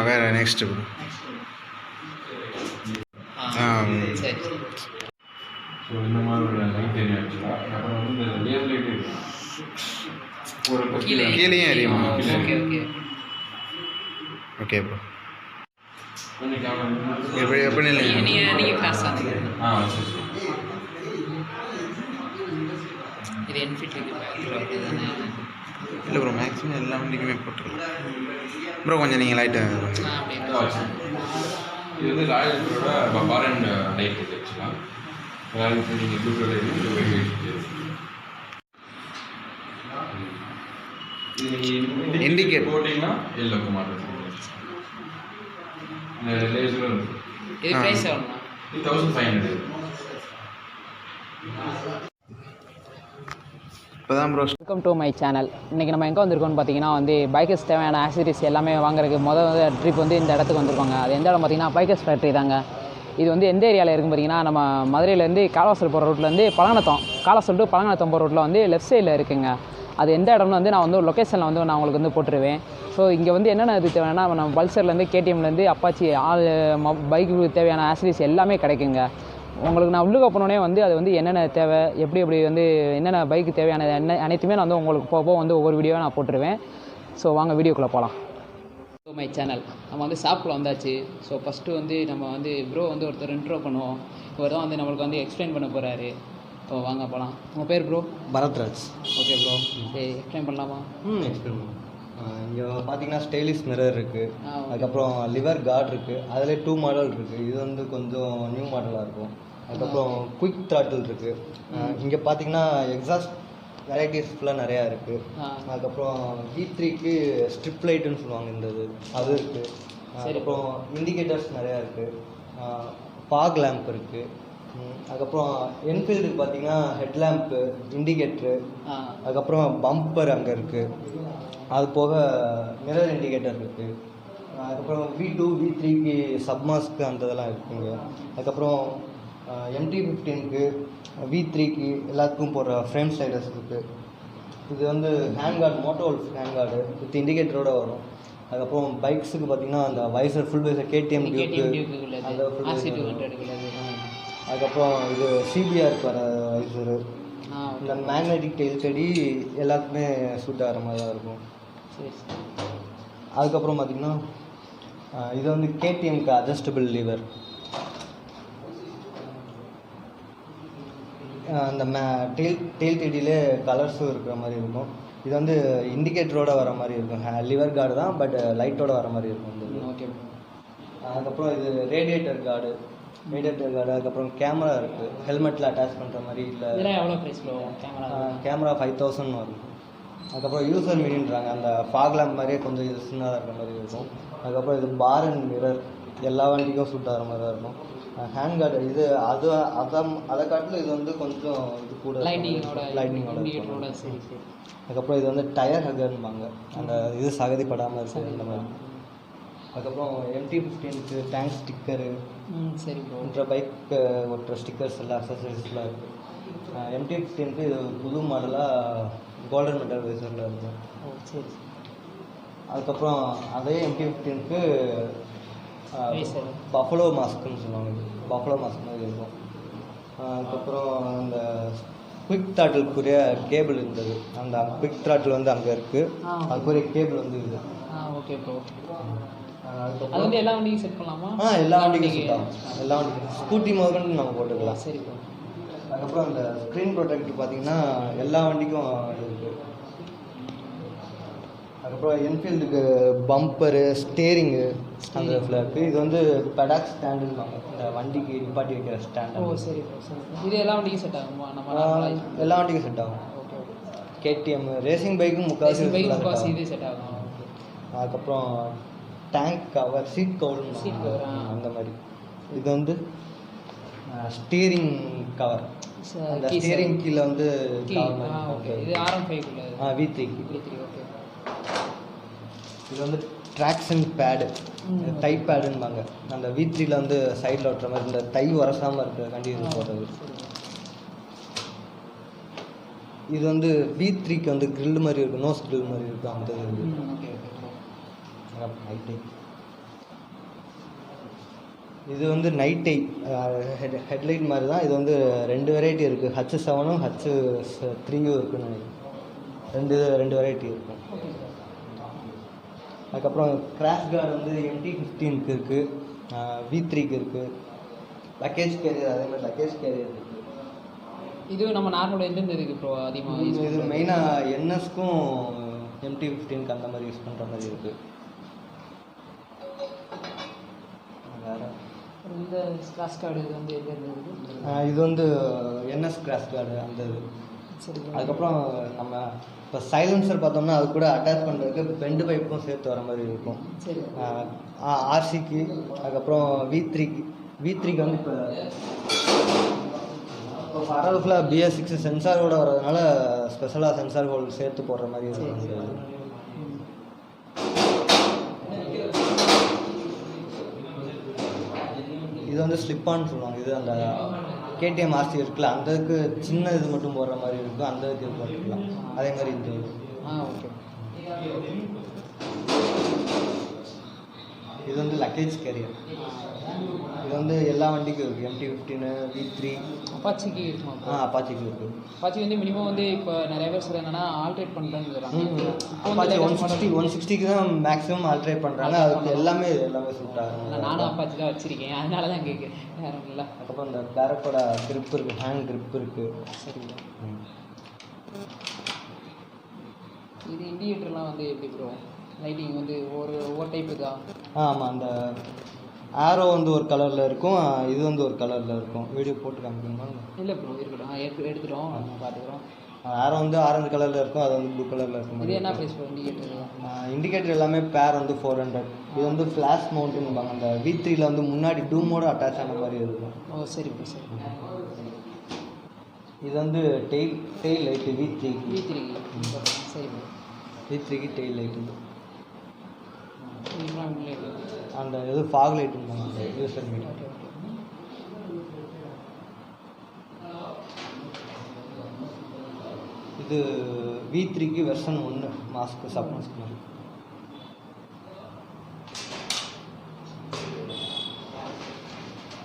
வேறு next bro. சரி. So இந்த மாதிரி ஒரு லைட் ஏரியா ஆக்சுவலாக. அப்புறம் வந்து இந்த லேயர் லைட் ஒரு கீழேயும் எரியுமா? Okay okay okay bro. எப்படி எப்படி நீங்கள் ஃபாஸ்ட்டாக சரி. இது என்ஃபிட் இருக்குது தானே? இல்லை ப்ரோ, மேக்ஸிமம் எல்லா வண்டிக்குமே போட்டுருக்கலாம் ப்ரோ. கொஞ்சம் நீங்கள் லைட்டு இது வந்து ராயல் என்ஃபீல்டோட பார் அண்ட் லைட் இது ஆக்சுவலாக. ராயல் என்ஃபீல்டு நீங்கள் ப்ளூ கலர் இது இண்டிகேட் போட்டிங்கன்னா எல்லோ மாட்டோம். இந்த லேசரும் இருக்குது. இது ப்ரைஸ் எவ்வளோ? இது 1500. இப்போதான் bro. Welcome to my channel. இன்றைக்கி நம்ம எங்கே வந்திருக்கோம்னு பார்த்தீங்கன்னா வந்து பைக்கர்ஸ் தேவையான ஆக்சசரிஸ் எல்லாமே வாங்குறதுக்கு முதல் ட்ரிப் வந்து இந்த இடத்துக்கு வந்திருக்கோங்க. அது எந்த இடம் பார்த்தீங்கன்னா பைக்கர்ஸ் ஃபேக்ட்ரி தாங்க. இது வந்து எந்த ஏரியாவில் இருக்குன்னு பார்த்தீங்கன்னா நம்ம மதுரையிலேருந்து காலவாசல் போகிற ரூட்லேருந்து பழங்கநத்தம், காலவாசல் டு பழங்கநத்தம் போகிற ரூட்டில் வந்து லெஃப்ட் சைடில் இருக்குங்க. அது எந்த இடம்னு வந்து நான் வந்து லொக்கேஷனில் வந்து நான் உங்களுக்கு வந்து போட்டுருவேன். ஸோ இங்கே வந்து என்னென்ன இது தேவைன்னா நம்ம பல்சர்லேருந்து கேடிஎம்லேருந்து அப்பாச்சி பைக்கு தேவையான ஆக்சசரிஸ் எல்லாமே கிடைக்குங்க. உங்களுக்கு நான் உள்ளுக்கு போனோடனே வந்து அது வந்து என்னென்ன தேவை, எப்படி வந்து என்னென்ன பைக்கு தேவையான அனைத்துமே நான் வந்து உங்களுக்கு போக வந்து ஒவ்வொரு வீடியோவை நான் போட்டுருவேன். ஸோ வாங்க வீடியோக்குள்ளே போகலாம். ஸோ மை சேனல் நம்ம வந்து ஷாப்பில் வந்தாச்சு. ஸோ ஃபஸ்ட்டு வந்து நம்ம வந்து ப்ரோ வந்து ஒருத்தர் இன்ட்ரோ பண்ணுவோம். இவர் தான் வந்து நம்மளுக்கு வந்து எக்ஸ்பிளைன் பண்ண போகிறாரு. ஸோ வாங்க போகலாம். உங்கள் பேர் ப்ரோ? பரத்ராஜ். ஓகே ப்ரோ, சரி எக்ஸ்பிளைன் பண்ணலாமா? எக்ஸ்பிளைன் பண்ணுவோம். இங்கே பார்த்தீங்கன்னா ஸ்டைலிஷ் மிரர் இருக்குது, அதுக்கப்புறம் லிவர் கார்டு இருக்குது. அதில் 2 மாடல் இருக்குது. இது வந்து கொஞ்சம் நியூ மாடலாக இருக்கும். அதுக்கப்புறம் குயிக் த்ராட்டில் இருக்குது. இங்கே பார்த்தீங்கன்னா எக்ஸாஸ்ட் வெரைட்டிஸ் ஃபுல்லாக நிறையா இருக்குது. அதுக்கப்புறம் V3க்கு ஸ்ட்ரிப் லைட்டுன்னு சொல்லுவாங்க இந்த இது, அது இருக்குது. அதுக்கப்புறம் இண்டிகேட்டர்ஸ் நிறையா இருக்குது. ஃபாக் லேம்ப் இருக்குது. அதுக்கப்புறம் என்ஃபீல்டுக்கு பார்த்தீங்கன்னா ஹெட்லேம்ப்பு, இண்டிகேட்ரு, அதுக்கப்புறம் பம்பர் அங்கே இருக்குது. அது போக மிரர் இண்டிகேட்டர் இருக்குது. அதுக்கப்புறம் V2 V3க்கு சப்மாஸ்க்கு அந்த இதெல்லாம் இருக்குங்க. அதுக்கப்புறம் MT-15க்கு V3க்கு எல்லாத்துக்கும் போடுற ஃப்ரேம் ஸ்லைடர்ஸ் இருக்குது. இது வந்து hand guard, Motowolf hand guard with இண்டிகேட்டரோடு வரும். அதுக்கப்புறம் பைக்ஸுக்கு பார்த்தீங்கன்னா அந்த வைசர் ஃபுல் வைசர் KTM டியூக்கு அந்த ஃபுல் வைசர். அதுக்கப்புறம் இது CBRக்கு வர வைசரு, இந்த மேக்னெட்டிக் டெயில் செடி எல்லாத்துக்குமே சூட் ஆகிற மாதிரி தான் இருக்கும். அதுக்கப்புறம் பார்த்திங்கன்னா இது வந்து KTMக்கு அட்ஜஸ்டபிள் லிவர். அந்த டெயில் செடியிலே கலர்ஸும் இருக்கிற மாதிரி இருக்கும். இது வந்து இண்டிகேட்டரோட வர மாதிரி இருக்கும். லிவர் கார்டு தான், பட் லைட்டோட வர மாதிரி இருக்கும் இந்த. ஓகே. அதுக்கப்புறம் இது ரேடியேட்டர் கார்டு. அதுக்கப்புறம் கேமரா இருக்குது, ஹெல்மெட்டில் அட்டாச் பண்ணுற மாதிரி. இல்லை எவ்வளோ ப்ரைஸ் கேமரா 5000 வரும். அதுக்கப்புறம் யூசர் மீடின்றாங்க, அந்த ஃபாக் லேம்ப் மாதிரியே கொஞ்சம் இது சின்னதாக இருக்கிற மாதிரி இருக்கும். அதுக்கப்புறம் இது பார் அண்ட் மிரர் எல்லா வண்டிக்கும் சூட் ஆகிற மாதிரி தான் இருக்கும். ஹேண்ட் கார்டு இது அதை காட்டில் இது வந்து கொஞ்சம் இது கூட லைட்டிங்கோட. சரி சரி. அதுக்கப்புறம் இது வந்து டயர் ஹகர்ன்பாங்க, அந்த இது சகதிப்படாமல் இருக்குது இந்த மாதிரி. அதுக்கப்புறம் MT-15க்கு டேங்க் ஸ்டிக்கரு, சரி ப்ரோ, மற்ற பைக் ஒட்டுற ஸ்டிக்கர்ஸ் எல்லாம் அக்சசரிஸ்லாம் இருக்குது. MT-15க்கு இது புது மாடலாக கோல்டன் மெட்டல் வைசரில் இருக்கும். சரி. அதுக்கப்புறம் அதே MT-15க்கு பஃபலோ மாஸ்க்குன்னு சொல்லுவாங்க, பஃபலோ மாஸ்க் மாதிரி இருக்கும். அதுக்கப்புறம் அந்த குயிக் த்ராட்டிலுக்குரிய கேபிள் இருந்தது, அந்த குயிக் த்ராட்டில் வந்து அங்கே இருக்குது, அதுக்குரிய கேபிள் வந்து இருக்குது. Okay bro. அது வந்து எல்லா வண்டிக்கும் செட் பண்ணலாமா? எல்லா வண்டிக்கும் செட் ஆகும். எல்லா வண்டிக்கும் ஸ்கூட்டி முதல்ல நம்ம போட்டுக்கலாம். சரி ப்ரோ. அதுக்கப்புறம் அந்த ஸ்க்ரீன் ப்ரொடெக்டர் பார்த்தீங்கன்னா எல்லா வண்டிக்கும் இருக்குது. அதுக்கப்புறம் என்ஃபீல்டுக்கு பம்பரு, ஸ்டேரிங்கு அந்த இதில் இருக்குது. இது வந்து பெடாக் ஸ்டாண்டுன்னு இந்த வண்டிக்கு நிப்பாட்டி வைக்கிற ஸ்டாண்டு. சரி ப்ரோ, சரி. இது எல்லா வண்டிக்கும் செட் ஆகுமா? எல்லா வண்டிக்கும் செட் ஆகும். KTM ரேசிங் பைக்கும் முக்கால்வாசி இது செட் ஆகும். அதுக்கப்புறம் டேங்க் கவர், சீட் கவர் அந்த மாதிரி. இது வந்து ஸ்டீரிங் கவர், அந்த ஸ்டீரிங் கீழே வந்து இது RM5 V3. இது வந்து ட்ராக்ஷன் பேடு, டை பேடுன்பாங்க. அந்த V3ல வந்து சைடில் ஓட்டுற மாதிரி இந்த தை உரசாமல் இருக்கிற கண்டிப்பாக போடுறது. இது வந்து V3க்கு வந்து கிரில் மாதிரி இருக்கும், நோஸ் கிரில் மாதிரி இருக்கும் அந்த இது. ஓகே நைட் டை. இது வந்து நைட் டை ஹெட்லைட் மாதிரி தான். இது வந்து 2 வெரைட்டி இருக்குது, H7ம் H3யும் இருக்குன்னு நினைக்கிறேன். ரெண்டு வெரைட்டி இருக்கும். அதுக்கப்புறம் கிராஷ் கார்டு வந்து MT-15க்கு இருக்குது, V3க்கு இருக்குது. லக்கேஜ் கேரியர் அதே மாதிரி லக்கேஜ் கேரியர் இருக்குது. இது நம்ம நார்மலாக எந்தெந்த இதுக்கு ப்ரோ அதிகமாக யூஸ் இது மெயினாக NSக்கும் MT-15க்கு அந்த மாதிரி யூஸ் பண்ணுற மாதிரி இருக்குது. வேறு இந்த ஸ்க்ராட்ச் கார்டு இது வந்து எது இருக்குது? இது வந்து NS ஸ்க்ராட்ச் கார்டு அந்த இது. சரி. அதுக்கப்புறம் நம்ம இப்போ சைலன்சர் பார்த்தோம்னா அது கூட அட்டாச் பண்ணுறதுக்கு பெண்டு பைப்பும் சேர்த்து வர மாதிரி இருக்கும். சரி. RCக்கு. அதுக்கப்புறம் V3க்கு வந்து இப்போ பரவலாக BS6 சென்சாரோட வரதுனால ஸ்பெஷலாக சென்சார் ஹோல் சேர்த்து போடுற மாதிரி இருக்கும். இது வந்து ஸ்லிப்பான்னு சொல்லுவாங்க. இது அந்த KTM RC இருக்குல்ல, அந்த இதுக்கு சின்ன இது மட்டும் போடுற மாதிரி இருக்கும், அந்த இதுக்கு போட்டுக்கலாம். அதே மாதிரி இந்த இது. ஓகே. இது வந்து லக்கேஜ் கேரியர். இது வந்து எல்லா வண்டிக்கும் இருக்குது, MT-15, V3. அப்பாச்சிக்கு இருக்குமா? அப்பாச்சிக்கு இருக்குது. அப்பாச்சி வந்து மினிமம் வந்து இப்போ நிறைய பேர் சொல்கிறாங்கன்னா ஆல்ட்ரேட் பண்ணுறான்னு சொல்கிறாங்க. அப்பாச்சி 160க்கு தான் மேக்ஸிமம் ஆல்ட்ரேட் பண்ணுறாங்க. அதுக்கு எல்லாமே சூட் ஆகும். நானும் அப்பாச்சி தான் வச்சுருக்கேன், அதனால தான் கேட்குறேன், வேறு இல்லை. அதுக்கப்புறம் இந்த பேரக்கோட கிரிப் இருக்குது, ஹேண்ட் கிரிப் இருக்குது. சரி. இது இண்டிகேட்டர்லாம் வந்து எப்படி ப்ரோ? லைட்டிங் வந்து ஒவ்வொரு டைப் இருக்கா? ஆமாம், அந்த ஆரோ வந்து ஒரு கலரில் இருக்கும், இது வந்து ஒரு கலரில் இருக்கும். வீடியோ போட்டு காமிக்கணுமா? இல்லை ப்ரோ, இருக்கட்டும், எடுத்துட்டோம், நம்ம பார்த்துக்குறோம். ஆரோ வந்து ஆரஞ்சு கலரில் இருக்கும், அது வந்து ப்ளூ கலரில் இருக்கும். இது என்ன ப்ரைஸ் ப்ரோ இண்டிகேட்டர்? இண்டிகேட்டர் எல்லாமே பேர் வந்து 400. இது வந்து ஃப்ளாஷ் மவுண்ட்டுன்னு அந்த V3ல வந்து முன்னாடி டூமோட அட்டாச் ஆன மாதிரி இருக்கும். ஓ சரி ப்ரோ, சரி. இது வந்து டெயில் லைட்டு V3க்கு. சரி ப்ரோ. V3க்கு tail light. இது அந்த இது ஃபாக் லைட்டுன்னு அந்த யூசர் மீட். இது V3க்கு வெர்ஷன் 1 மாஸ்க்கு சப் மாஸ்க் மாதிரி.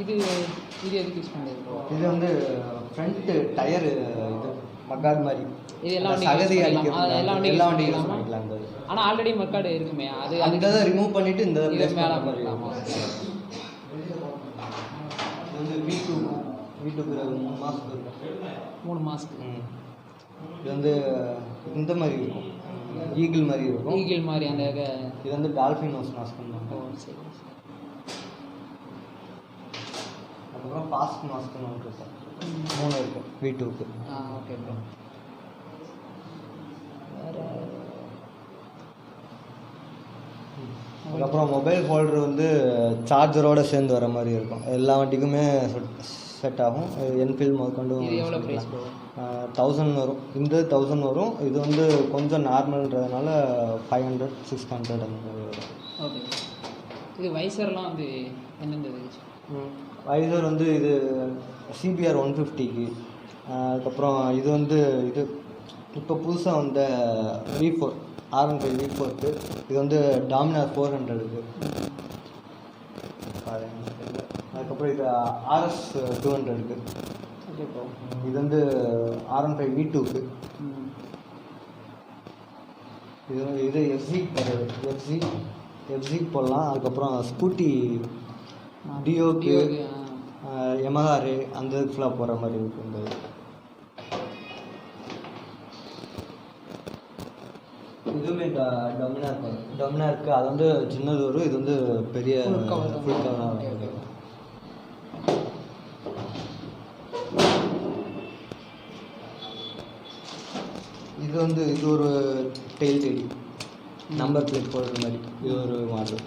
இது எதுக்கு யூஸ் பண்ணுறது ப்ரோ? இது வந்து ஃப்ரண்ட் டயர் இது மக்காடு மாதிரி. இது எல்லாம் சகதி எல்லா வண்டியும் யூஸ் பண்ணிக்கலாம். அந்த ஆனால் ஆல்ரெடி மக்காடு இருக்குமே, அது அந்த இதை ரிமூவ் பண்ணிவிட்டு இந்த மேலே மாதிரி. இது வந்து V2க்கு 3 மாஸ்க் இருக்கும். 3 மாஸ்க்கு. இது வந்து இந்த மாதிரி இருக்கும், ஈகிள் மாதிரி இருக்கும். ஈகிள் மாதிரி அந்த இது வந்து டால்ஃபின் நோஸ் மாஸ்க். ஓ சரி. அதுக்கப்புறம் பாஸ்க் மாஸ்க்னு ஒன்று இருக்கும், 3 இருக்கும் V2க்கு. Okay bro. அதுக்கப்புறம் மொபைல் ஹோல்டர் வந்து சார்ஜரோடு சேர்ந்து வர மாதிரி இருக்கும். எல்லா வண்டிக்குமே செட் ஆகும். என்ஃபீல்டு முதற்கொண்டு 1000 வரும். இந்த 1000 வரும். இது வந்து கொஞ்சம் நார்மல்ன்றதுனால 500, 600 அந்த மாதிரி வரும். ஓகே. இது வைசர்லாம் வந்து எந்தெந்த வைசர் வந்து இது CBR 150க்கு. அதுக்கப்புறம் இது வந்து இது இப்போ புதுசாக வந்த V4 R15 V4க்கு. இது வந்து டாமினார் 400க்கு. அதுக்கப்புறம் இது RS 200க்கு. இது வந்து R15 V2க்கு. இது FZ போடலாம். அதுக்கப்புறம் ஸ்கூட்டி டியோக்கு, எமஹாரு அந்த இதுக்கு ஃபுல்லாக போகிற மாதிரி இருக்கும். இந்த இதுவுமே டொமினாருக்கு. அது வந்து சின்னது வரும், இது வந்து பெரிய ஃபுல் கவர். இது ஒரு டெயில் டெடி நம்பர் பிளேட் போடுற மாதிரி. இது ஒரு மாடல்.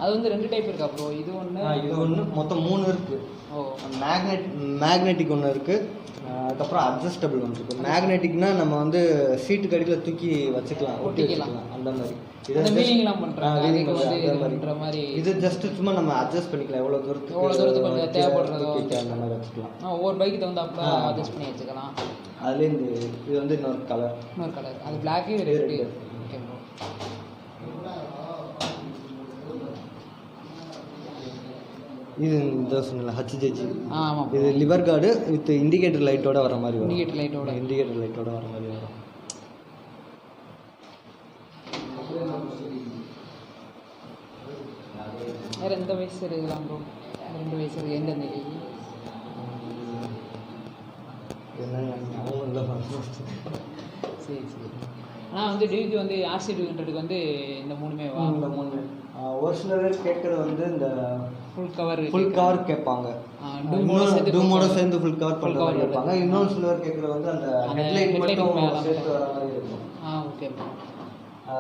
அது வந்து 2 டைப் இருக்கா ப்ரோ? இது ஒன்று மொத்தம் 3 இருக்குது. ஓ, மேக்னெட்டிக் ஒன்று இருக்குது, அதுக்கப்புறம் அட்ஜஸ்டபிள் ஒன்று இருக்குது. மேக்னெட்டிக்னா நம்ம வந்து சீட்டு கடியில் தூக்கி வச்சுக்கலாம், ஒட்டிக்கலாம், அந்த மாதிரி. வீலிங்லாம் பண்ணுறாங்க. இது ஜஸ்ட் சும்மா நம்ம அட்ஜஸ்ட் பண்ணிக்கலாம், எவ்வளோ தூரத்துக்கு கொஞ்சம் தேவைப்படுறதோ அந்த மாதிரி வச்சுக்கலாம். ஒவ்வொரு பைக்கு தகுந்தாப்புல அட்ஜஸ்ட் பண்ணி வச்சுக்கலாம். அதுலேயே இது வந்து இன்னொரு கலர், அது பிளாக்கு, ரெட்டு. Okay bro. இது இந்த சொன்னல ஹச்ஜேஜி. ஆமாம், இது லிவர் கார்டு வித் இண்டிகேட்டர் லைட்டோட வர மாதிரி வரும். இண்டிகேட்டர் லைட்டோட வர மாதிரி வரும். வேறு எந்த வயசு இருக்கலாம் ப்ரோ? 2 வயசு இருக்குது. எந்தெந்த சரி. ஆனால் வந்து டியூக்கு வந்து RC 200க்கு வந்து இந்த 3மே இந்த 3 ஒரு சில பேர் கேட்குறது வந்து இந்த ஃபுல் கவர் கேட்பாங்க. டூமோட சேர்ந்து ஃபுல் கவர் பண்ணுற மாதிரி கேட்பாங்க. இன்னொரு சில பேர் கேட்குறது வந்து அந்த ஹெட்லைட் மட்டும் சேர்த்து வர மாதிரி இருக்கும். Okay bro.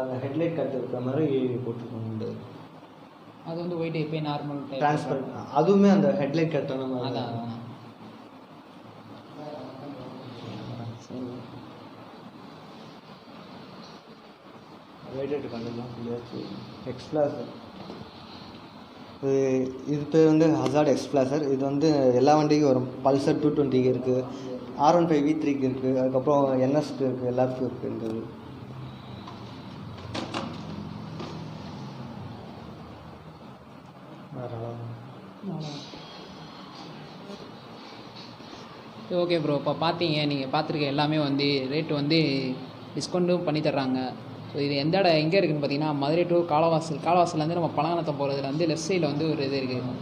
அந்த ஹெட்லைட் கட் இருக்கிற மாதிரி போட்டுருக்கோம். அது வந்து ஒயிட் எப்பயும் நார்மல் ட்ரான்ஸ்பரண்ட், அதுவுமே அந்த ஹெட்லைட் கட்டான மாதிரி. அதான் சரி. ரேடியேட்டர் கண்டெல்லாம் சொல்லியாச்சு. எக்ஸ்பிளாசர், இது பேர் வந்து ஹசார்ட் எக்ஸ்பிளாசர். இது வந்து எல்லா வண்டிக்கும் வரும். பல்சர் 220 இருக்குது, R15 V3க்கு இருக்குது, அதுக்கப்புறம் NSக்கு இருக்குது, எல்லாத்துக்கும் இருக்குன்றது. Okay bro. இப்போ பார்த்தீங்க, நீங்கள் பார்த்துருக்க எல்லாமே வந்து ரேட்டு வந்து டிஸ்கவுண்ட்டும் பண்ணி தர்றாங்க. ஸோ இது எங்கே இருக்குதுன்னு பார்த்தீங்கன்னா, மதுரை டு காலவாசல்லேருந்து நம்ம பழங்கானத்தம் போகிறதுல வந்து லெஃப்ட் சைடில் வந்து ஒரு இது இருக்குது,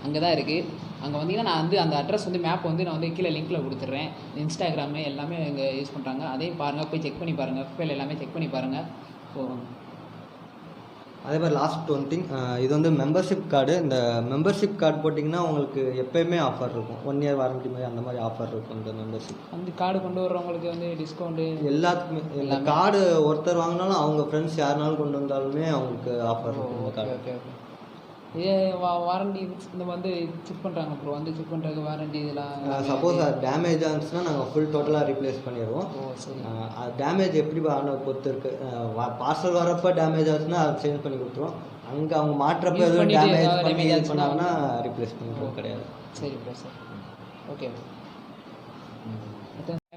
அங்கே தான் இருக்குது. அங்கே வந்தீங்கன்னா நான் வந்து அந்த அட்ரஸ் வந்து மேப் வந்து நான் வந்து கீழே லிங்க்கில் கொடுத்துட்றேன். இன்ஸ்டாகிராமு எல்லாமே இங்கே யூஸ் பண்ணுறாங்க, அதையும் பாருங்கள், போய் செக் பண்ணி பாருங்கள். ஃபைல் எல்லாமே செக் பண்ணி பாருங்கள். ஸோ அதே மாதிரி லாஸ்ட் ஒன் திங், இது வந்து மெம்பர்ஷிப் கார்டு. இந்த மெம்பர்ஷிப் கார்டு போட்டிங்கன்னா உங்களுக்கு எப்போயுமே ஆஃபர் இருக்கும். 1 இயர் வாரண்டி மாதிரி அந்த மாதிரி ஆஃபர் இருக்கும். இந்த மெம்பர்ஷிப் அந்த கார்டு கொண்டு வர்றவங்களுக்கு வந்து டிஸ்கவுண்ட்டு எல்லாத்துக்குமே. இந்த கார்டு ஒருத்தர் வாங்கினாலும் அவங்க ஃப்ரெண்ட்ஸ் யாருனாலும் கொண்டு வந்தாலுமே அவங்களுக்கு ஆஃபர் இருக்கும் இந்த கார்டு. ஓகே. இதே வாரண்டி இந்த வந்து செக் பண்ணுறாங்க ப்ரோ, வந்து செக் பண்ணுறதுக்கு வாரண்டி இதெல்லாம் சப்போஸ் அது டேமேஜ் ஆச்சுன்னா நாங்கள் ஃபுல் டோட்டலாக ரீப்ளேஸ் பண்ணிடுவோம். சரி. அது டேமேஜ் எப்படி பொறுத்து இருக்குது. பார்சல் வரப்போ டேமேஜ் ஆச்சுன்னா அதை சேஞ்ச் பண்ணி கொடுத்துருவோம். அங்கே அவங்க மாற்றப்போ எதுவும் டேமேஜ் பண்ணாங்கன்னா ரீப்ளேஸ் பண்ணிடுவோம், கிடையாது. சரி bro. Sir okay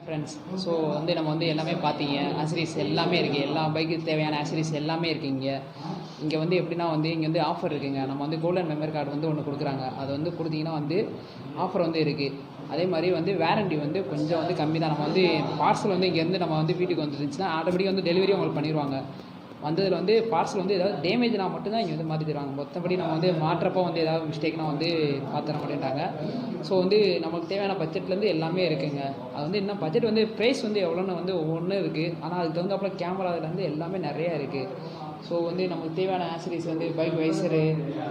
friends. So வந்து நம்ம வந்து எல்லாமே பார்த்தீங்க, ஆக்சரிஸ் எல்லாமே இருக்குது, எல்லா பைக்கு தேவையான ஆக்சரிஸ் எல்லாமே இருக்குது. இங்கே வந்து எப்படின்னா வந்து இங்கே வந்து ஆஃபர் இருக்குங்க. நம்ம வந்து கோல்டன் மெம்பர் கார்டு வந்து ஒன்று கொடுக்குறாங்க, அது வந்து கொடுத்தீங்கன்னா வந்து ஆஃபர் வந்து இருக்குது. அதே மாதிரி வந்து வேரண்டி வந்து கொஞ்சம் வந்து கம்மி தான். நம்ம வந்து பார்சல் வந்து இங்கேருந்து நம்ம வந்து வீட்டுக்கு வந்துருந்துச்சுன்னா ஆட்டோமேட்டிக்காக வந்து டெலிவரி உங்களுக்கு பண்ணிடுவாங்க. வந்ததில் வந்து பார்சல் வந்து ஏதாவது டேமேஜ்னா மட்டும்தான் இங்கே வந்து மாற்றி தருவாங்க. மற்றபடி நம்ம வந்து மாற்றப்போ வந்து ஏதாவது மிஸ்டேக்னால் வந்து மாற்ற மாட்டேன்ட்டாங்க. ஸோ வந்து நமக்கு தேவையான பட்ஜெட்லேருந்து எல்லாமே இருக்குதுங்க. அது வந்து என்ன பட்ஜெட் வந்து ப்ரைஸ் வந்து எவ்வளோன்னு வந்து ஒவ்வொன்றும் இருக்குது, ஆனால் அதுக்கு தகுந்தாப்புல கேமராதுலேருந்து எல்லாமே நிறையா இருக்குது. ஸோ வந்து நமக்கு தேவையான ஆக்சரிஸ் வந்து பைக் வைசரு,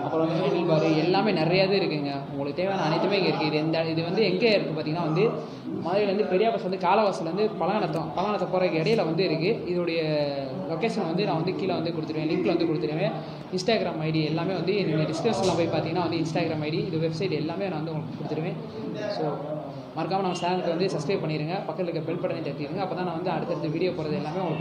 அப்புறம் வந்து ஹேண்டில் பாரு எல்லாமே நிறையாவே இருக்குதுங்க. உங்களுக்கு தேவையான அனைத்துமே இங்கே இருக்குது. இது வந்து எங்கே இருக்குது பார்த்தீங்கன்னா வந்து மதுரையிலேருந்து பெரியா பஸ் வந்து காலவாசலேருந்து பழங்கானத்தை போகிறதுக்கு இடையில வந்து இருக்குது. இதோடைய லொக்கேஷன் வந்து நான் வந்து கீழே வந்து கொடுத்துருவேன், லிங்க்கில் வந்து கொடுத்துருவேன். இன்ஸ்டாகிராம் ஐடி எல்லாமே வந்து நீங்கள் டிஸ்கிரிப்ஷனில் போய் பார்த்தீங்கன்னா வந்து இன்ஸ்டாகிராம் ஐடி, இது வெப்சைட் எல்லாமே நான் வந்து உங்களுக்கு கொடுத்துருவேன். ஸோ மறக்காமல் நம்ம சேனலுக்கு வந்து சப்ஸ்கிரைப் பண்ணிடுங்க, பக்கத்தில் இருக்க பெல் பட்டனை தட்டிடுங்க. அப்போ தான் நான் வந்து அடுத்தடுத்த வீடியோ போகிறது எல்லாமே உங்களுக்கு